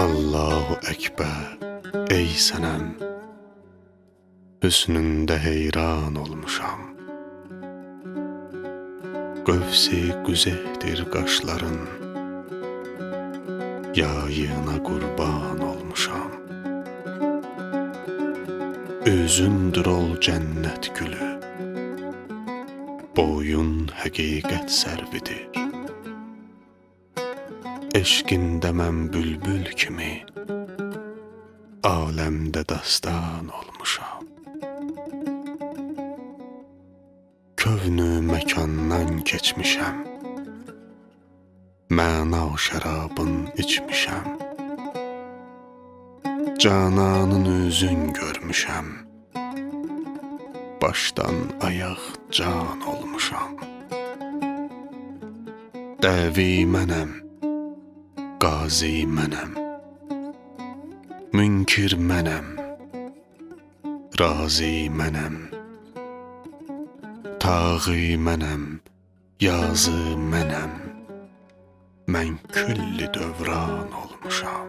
Allahu Ekber, ey sənəm, hüsnündə heyran olmuşam. Qövsi qüzehdir qaşların, yayına qurban olmuşam. Üzündür ol cənnət gülü, boyun həqiqət sərvidir. Eşqində mən bülbül kimi, aləmdə dastan olmuşam. Kövnü məkandan keçmişəm, məna şərabın içmişəm. Cananın üzün görmüşəm, başdan ayaq can olmuşam. Dəvi mənəm, qazi mənəm, münkir mənəm, razi mənəm. Tağı mənəm, yazı mənəm, mən külli dövran olmuşam.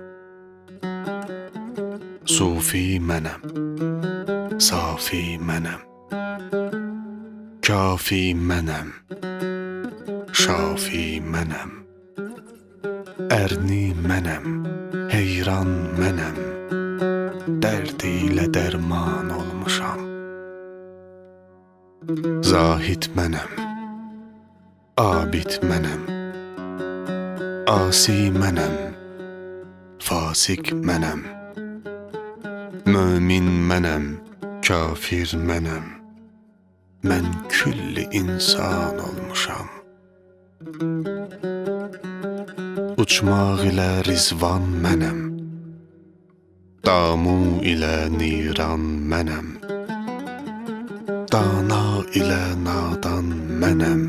Sufi mənəm, safi mənəm, kafi mənəm, şafi mənəm. Ərni mənəm, heyran mənəm, dərd ilə dərman olmuşam. Zahid mənəm, abid mənəm, asi mənəm, fasik mənəm. Mömin mənəm, kafir mənəm, mən külli insan olmuşam. Uçmaq ilə rizvan mənəm, damu ilə niran mənəm. Dana ilə nadan mənəm,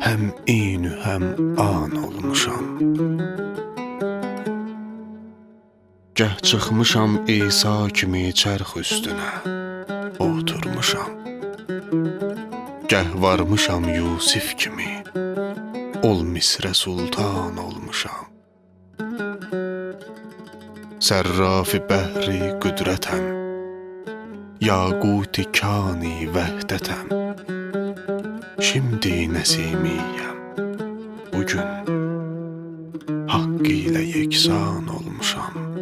həm inü həm an olmuşam. Gəh çıxmışam İsa kimi çərx üstünə, oturmuşam. Gəh varmışam Yusif kimi, ol Misrə sultan olmuşam. Sərrafi bəhri qüdrətəm, yaquti kani vəhdətəm. Şimdi nəsimiyəm, bugün haqq ilə yeksan olmuşam.